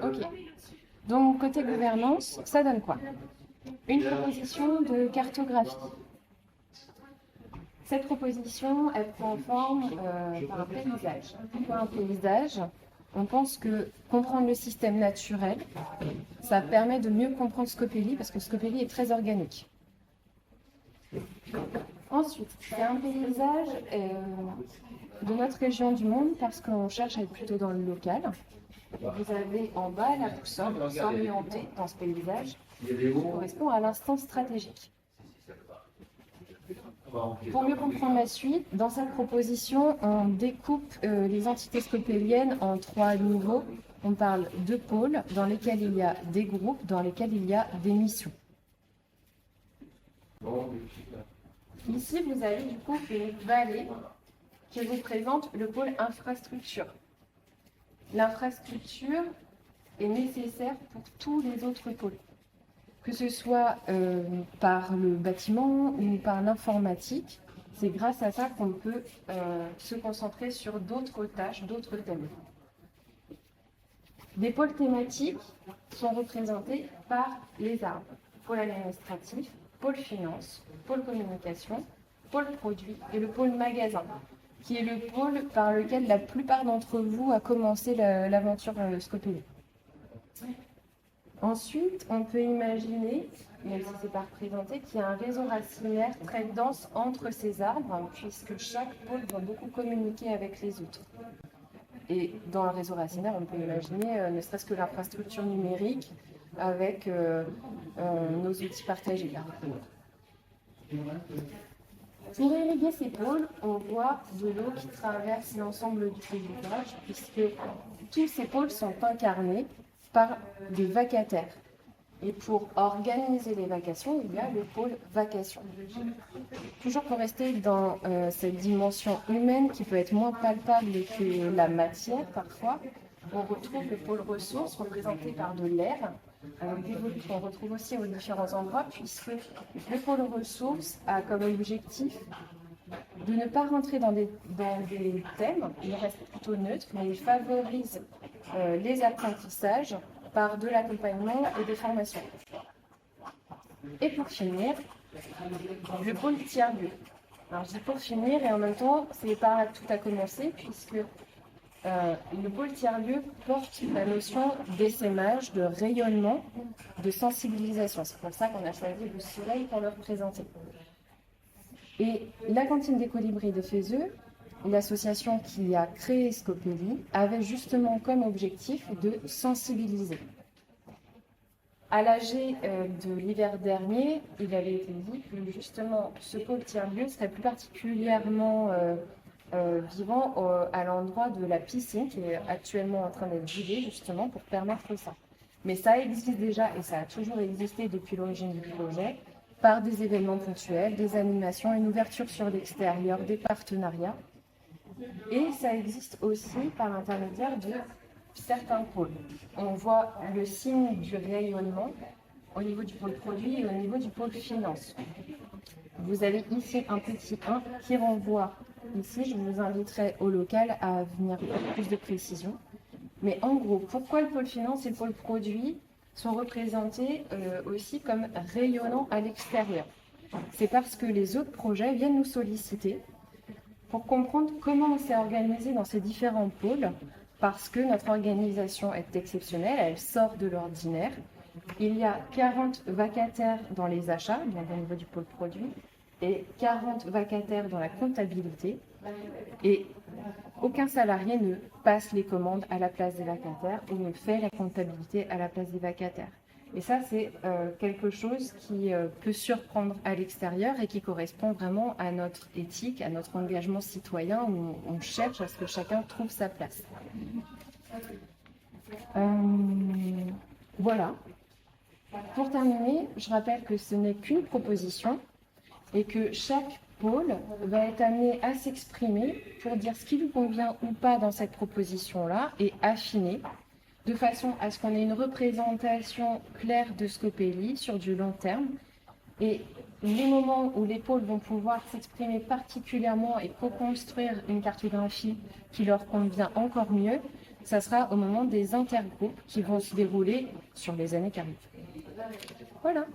Ok. Donc, côté gouvernance, ça donne quoi? Une proposition de cartographie. Cette proposition, elle prend forme par un paysage. Pourquoi un paysage? On pense que comprendre le système naturel, ça permet de mieux comprendre Scopelli, parce que Scopelli est très organique. Ensuite, c'est un paysage de notre région du monde, parce qu'on cherche à être plutôt dans le local. Vous avez en bas la boussole s'orienter dans ce paysage qui correspond à l'instant stratégique. Pour mieux comprendre la suite, dans cette proposition, on découpe les entités scopéliennes en 3 niveaux. On parle de pôles dans lesquels il y a des groupes, dans lesquels il y a des missions. Ici, vous avez du coup une vallée qui représente le pôle infrastructure. L'infrastructure est nécessaire pour tous les autres pôles, que ce soit par le bâtiment ou par l'informatique. C'est grâce à ça qu'on peut se concentrer sur d'autres tâches, d'autres thèmes. Les pôles thématiques sont représentés par les arbres. Pôle administratif, pôle finance, pôle communication, pôle produit et le pôle magasin, qui est le pôle par lequel la plupart d'entre vous a commencé l'aventure Scopelli. Ensuite, on peut imaginer, même si ce n'est pas représenté, qu'il y a un réseau racinaire très dense entre ces arbres, puisque chaque pôle doit beaucoup communiquer avec les autres. Et dans le réseau racinaire, on peut imaginer ne serait-ce que l'infrastructure numérique avec nos outils partagés. Pour irriguer ces pôles, on voit de l'eau qui traverse l'ensemble du paysage, puisque tous ces pôles sont incarnés par des vacataires. Et pour organiser les vacations, il y a le pôle vacation. Toujours pour rester dans cette dimension humaine qui peut être moins palpable que la matière parfois, on retrouve le pôle ressources représenté par de l'air, des volumes qu'on retrouve aussi aux différents endroits, puisque le pôle ressources a comme objectif de ne pas rentrer dans des thèmes, il reste plutôt neutre, mais il favorise les apprentissages par de l'accompagnement et des formations. Et pour finir, le pôle tiers-lieu. Alors je dis pour finir et en même temps, c'est par là que tout a commencé, puisque le pôle tiers-lieu porte la notion d'essaimage, de rayonnement, de sensibilisation. C'est pour ça qu'on a choisi le soleil pour le représenter. Et la cantine des colibris de Fézeux, l'association qui a créé Scopelli, avait justement comme objectif de sensibiliser. À l'AG de l'hiver dernier, il avait été dit que justement ce pôle tiers-lieu serait plus particulièrement vivant à l'endroit de la piscine qui est actuellement en train d'être vidée justement pour permettre ça. Mais ça existe déjà et ça a toujours existé depuis l'origine du projet par des événements ponctuels, des animations, une ouverture sur l'extérieur, des partenariats. Et ça existe aussi par l'intermédiaire de certains pôles. On voit le signe du rayonnement au niveau du pôle produit et au niveau du pôle finance. Vous avez ici un petit 1 qui renvoie ici. Je vous inviterai au local à venir avec plus de précision. Mais en gros, pourquoi le pôle finance et le pôle produit sont représentés aussi comme rayonnants à l'extérieur? C'est parce que les autres projets viennent nous solliciter pour comprendre comment on s'est organisé dans ces différents pôles, parce que notre organisation est exceptionnelle, elle sort de l'ordinaire. Il y a 40 vacataires dans les achats, donc au niveau du pôle produit, et 40 vacataires dans la comptabilité. Et aucun salarié ne passe les commandes à la place des vacataires ou ne fait la comptabilité à la place des vacataires. Et ça, c'est quelque chose qui peut surprendre à l'extérieur et qui correspond vraiment à notre éthique, à notre engagement citoyen où on cherche à ce que chacun trouve sa place. Voilà. Pour terminer, je rappelle que ce n'est qu'une proposition et que chaque pôle va être amené à s'exprimer pour dire ce qui lui convient ou pas dans cette proposition-là et affiner, de façon à ce qu'on ait une représentation claire de Scopelli sur du long terme. Et les moments où les pôles vont pouvoir s'exprimer particulièrement et co-construire une cartographie qui leur convient encore mieux, ça sera au moment des intergroupes qui vont se dérouler sur les années qui arrivent. Voilà.